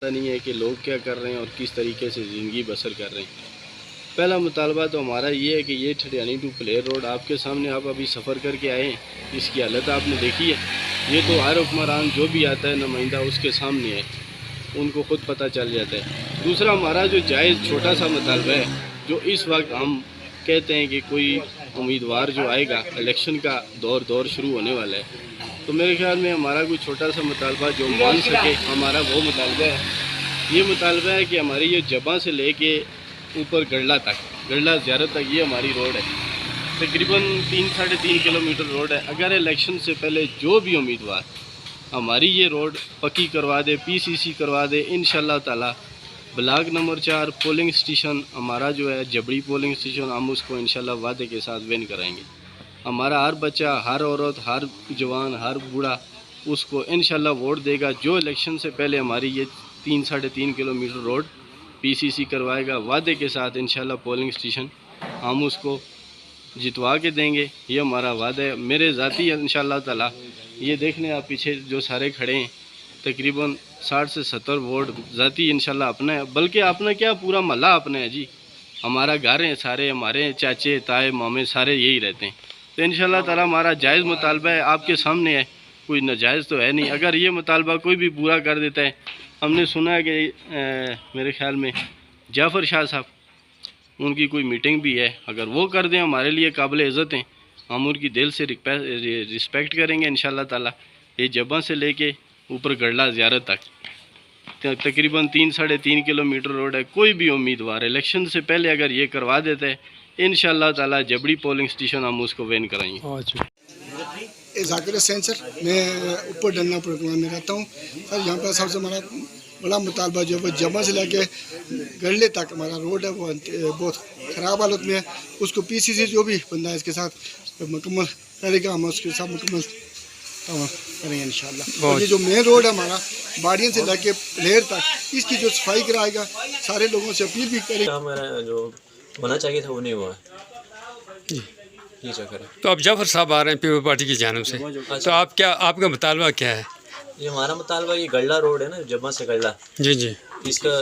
پتہ نہیں ہے کہ لوگ کیا کر رہے ہیں اور کس طریقے سے زندگی بسر کر رہے ہیں۔ پہلا مطالبہ تو ہمارا یہ ہے کہ یہ ٹھڈیانی ٹو پلیر روڈ آپ کے سامنے آپ ابھی سفر کر کے آئے ہیں، اس کی حالت آپ نے دیکھی ہے۔ یہ تو ہر حکمران جو بھی آتا ہے نمائندہ اس کے سامنے ہے، ان کو خود پتہ چل جاتا ہے۔ دوسرا ہمارا جو جائز چھوٹا سا مطالبہ ہے، جو اس وقت ہم کہتے ہیں کہ کوئی امیدوار جو آئے گا، الیکشن کا دور شروع ہونے والا ہے، تو میرے خیال میں ہمارا کوئی چھوٹا سا مطالبہ جو مان سکے ہمارا وہ مطالبہ ہے۔ یہ مطالبہ ہے کہ ہماری یہ جباں سے لے کے اوپر گڑلا زیارت تک یہ ہماری روڈ ہے، تقریباً 3-3.5 کلومیٹر روڈ ہے۔ اگر الیکشن سے پہلے جو بھی امیدوار ہماری یہ روڈ پکی کروا دے، پی سی سی کروا دے، انشاءاللہ تعالی بلاک نمبر 4 پولنگ سٹیشن ہمارا جو ہے جبڑی پولنگ سٹیشن، ہم اس کو انشاءاللہ وعدے کے ساتھ ون کرائیں گے۔ ہمارا ہر بچہ، ہر عورت، ہر جوان، ہر بوڑھا اس کو انشاءاللہ ووٹ دے گا، جو الیکشن سے پہلے ہماری یہ 3-3.5 کلومیٹر روڈ پی سی سی کروائے گا وعدے کے ساتھ۔ انشاءاللہ پولنگ سٹیشن ہم اس کو جتوا کے دیں گے، یہ ہمارا وعدہ ہے۔ میرے ذاتی انشاءاللہ تعالی یہ دیکھنے آپ پیچھے جو سارے کھڑے ہیں، تقریباً 60 سے 70 ووٹ ذاتی انشاءاللہ اپنا ہے، بلکہ اپنا کیا پورا محلہ اپنا ہے جی، ہمارا گھر ہیں سارے، ہمارے چاچے تائے مامے سارے یہی رہتے ہیں۔ تو انشاءاللہ تعالی ہمارا جائز مطالبہ ہے، آپ کے سامنے ہے، کوئی ناجائز تو ہے نہیں۔ اگر یہ مطالبہ کوئی بھی پورا کر دیتا ہے، ہم نے سنا ہے کہ میرے خیال میں جعفر شاہ صاحب ان کی کوئی میٹنگ بھی ہے، اگر وہ کر دیں ہمارے لیے قابل عزت ہیں، ہم ان کی دل سے رسپیکٹ کریں گے انشاءاللہ تعالی۔ یہ جباں سے لے کے اوپر گڑلا زیارت تک تقریباً 3-3.5 کلومیٹر روڈ ہے۔ کوئی بھی امیدوار الیکشن سے پہلے اگر یہ کروا دیتا ہے، انشاءاللہ تعالی جبڑی پولنگ سٹیشن ہم اس کو وین کرائیں گے۔ ذاکر حسین سر، میں اوپر ڈلنا پروگرام میں رہتا ہوں سر۔ یہاں پر سب سے ہمارا بڑا مطالبہ جو ہے وہ جمع سے لے کے گڑلے تک ہمارا روڈ ہے، وہ بہت خراب حالت میں ہے۔ اس کو پی سی سی جو بھی بندہ اس کے ساتھ مکمل کرے گا، ہم اس کے ساتھ مکمل کریں گے انشاءاللہ۔ اور یہ جو مین روڈ ہے ہمارا باڑین سے لے کے پلیر تک، اس کی جو صفائی کرائے گا، سارے لوگوں سے اپیل بھی کرے گا۔ ہمارا جو ہونا چاہیے تھا وہ نہیں ہوا ہے۔ تو اب جعفر صاحب آ رہے ہیں پیپل پارٹی کی جانب سے، تو آپ کا مطالبہ کیا ہے؟ یہ ہمارا مطالبہ یہ گڑلا روڈ ہے نا، جباں سے گڑلا، جی اس کا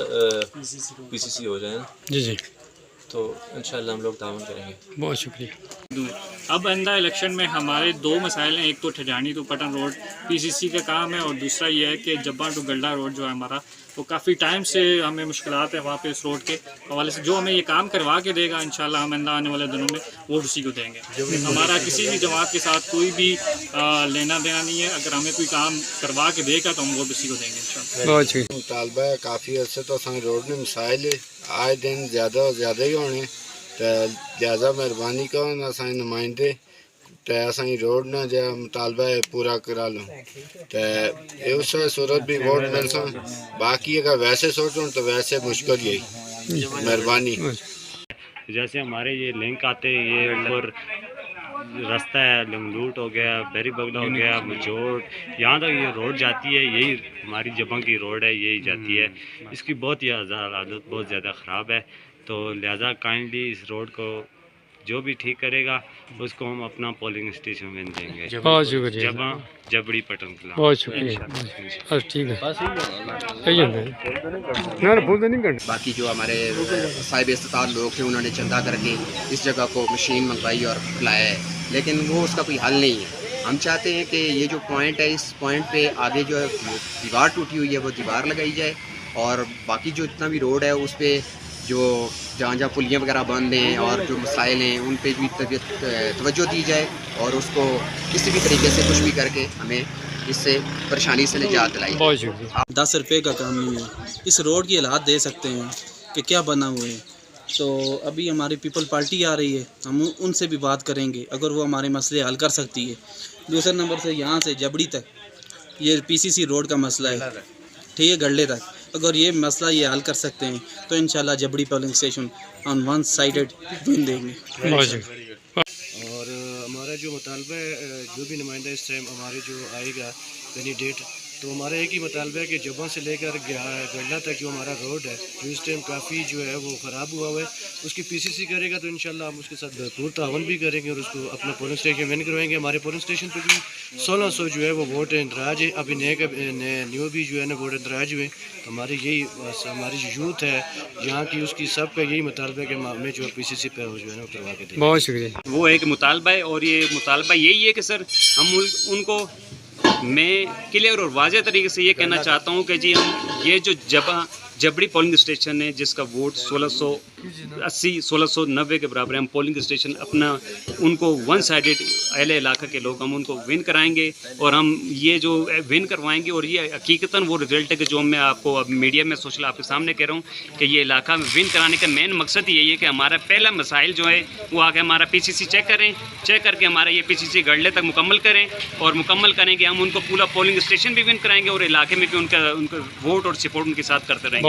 پی سی سی ہو جائے نا، جی تو انشاءاللہ ہم لوگ تعاون کریں گے۔ بہت شکریہ۔ اب آئندہ الیکشن میں ہمارے دو مسائل ہیں، ایک تو ٹھڈیانی ٹو پٹن روڈ پی سی سی کا کام ہے، اور دوسرا یہ ہے کہ جباں ٹو گلڈا روڈ جو ہے ہمارا، وہ کافی ٹائم سے ہمیں مشکلات ہے وہاں پہ اس روڈ کے حوالے سے۔ جو ہمیں یہ کام کروا کے دے گا انشاءاللہ ہم آئندہ آنے والے دنوں میں ووٹ اسی کو دیں گے۔ ہمارا کسی بھی جماعت کے ساتھ کوئی بھی لینا دینا نہیں ہے، اگر ہمیں کوئی کام کروا کے دے گا تو ہم ووٹ اسی کو دیں گے انشاءاللہ۔ بہت شکریہ۔ مطالبہ ہے کافی عرصے تو سارے روڈ میں مسائل آئے دن زیادہ ہی ہونے، تو لہٰذا مہربانی کرو نہ سارے نمائندے تو اصل روڈ نہ جو مطالبہ ہے پورا کرا لوں، تو اس صورت بھی ووٹ مل سن۔ باقی اگر ویسے سوچوں تو ویسے مشکل یہی، مہربانی۔ جیسے ہمارے یہ لنک آتے ہیں، یہ اوپر راستہ ہے، لنگلوٹ ہو گیا، بیری بگلا ہو گیا، مجوڑ، یہاں تک یہ روڈ جاتی ہے، یہی ہماری جباں کی روڈ ہے، یہی جاتی ہے۔ اس کی بہت ہی حالت بہت زیادہ خراب ہے، تو لہٰذا کائنڈلی اس روڈ کو جو بھی ٹھیک کرے گا اس کو ہم اپنا پولنگ اسٹیشن میں دیں گے، بہت شکریہ، جباں جبڑی پٹن کلا۔ بہت شکریہ۔ بس ٹھیک ہے، باقی جو ہمارے صاحب استطاعت لوگ ہیں انہوں نے چندہ کر کے اس جگہ کو مشین منگوائی اور لایا ہے، لیکن وہ اس کا کوئی حل نہیں ہے۔ ہم چاہتے ہیں کہ یہ جو پوائنٹ ہے، اس پوائنٹ پہ آگے جو ہے دیوار ٹوٹی ہوئی ہے وہ دیوار لگائی جائے، اور باقی جو جتنا بھی روڈ ہے اس پہ جو جہاں پلیاں وغیرہ بند ہیں اور جو مسائل ہیں ان پہ بھی توجہ دی جائے، اور اس کو کسی بھی طریقے سے کچھ بھی کر کے ہمیں اس سے پریشانی سے نجات دلائی جائے۔ بہت شکریہ۔ 10 روپے کا کام نہیں ہے، اس روڈ کی حالات دے سکتے ہیں کہ کیا بنا ہوئے ہیں۔ تو ابھی ہماری پیپل پارٹی آ رہی ہے، ہم ان سے بھی بات کریں گے اگر وہ ہمارے مسئلے حل کر سکتی ہے۔ دوسرے نمبر سے یہاں سے جبڑی تک یہ پی سی سی روڈ کا مسئلہ ہے، ٹھیک ہے، گڑلے تک اگر یہ مسئلہ یہ حل کر سکتے ہیں تو انشاءاللہ جبڑی polling station on one sided win دیں گے۔ بہت شکریہ۔ اور ہمارا جو مطالبہ ہے، جو بھی نمائندہ اس ٹائم ہمارے جو آئے گا کینڈیڈیٹ، تو ہمارا ایک ہی مطالبہ ہے کہ جبہ سے لے کر گڈھا تک جو ہمارا روڈ ہے جو اس ٹائم کافی جو ہے وہ خراب ہوا ہوا ہے اس کی پی سی سی کرے گا تو انشاءاللہ ہم اس کے ساتھ بھرپور تعاون بھی کریں گے اور اس کو اپنا پولنگ اسٹیشن ون کروائیں گے. ہمارے پولنگ اسٹیشن پہ بھی 1600 جو ہے وہ ووٹ اندراج ہے. ابھی نیو بھی جو ہے نا ووٹ اندراج ہوئے. ہماری ہماری جو یوتھ ہے یہاں کی اس کی سب کا یہی مطالبہ ہے کہ ہمیں جو پی سی سی پہ جو ہے نا کروا کے دیں. بہت شکریہ. وہ ایک مطالبہ ہے اور یہ مطالبہ یہی ہے کہ سر ہم ان کو میں کلیئر اور واضح طریقے سے یہ کہنا چاہتا ہوں کہ جی ہم یہ جو جبڑی پولنگ اسٹیشن ہے جس کا ووٹ 1680 1690 کے برابر ہے, ہم پولنگ اسٹیشن اپنا ان کو ون سائیڈڈ اہل علاقہ کے لوگ ہم ان کو ون کرائیں گے اور ہم یہ جو ون کروائیں گے اور یہ حقیقتاً وہ رزلٹ ہے کہ جو میں آپ کو اب میڈیا میں سوشل آپ کے سامنے کہہ رہا ہوں کہ یہ علاقہ میں ون کرانے کا مین مقصد یہی ہے کہ ہمارا پہلا مسائل جو ہے وہ آ کے ہمارا پی سی سی چیک کریں, چیک کر کے ہمارا یہ پی سی سی گڑھلے تک مکمل کریں اور مکمل کریں گے ہم ان کو پورا پولنگ اسٹیشن بھی ون کرائیں گے اور علاقے میں بھی ان کا ووٹ اور سپورٹ ان کے ساتھ کرتے رہیں گے.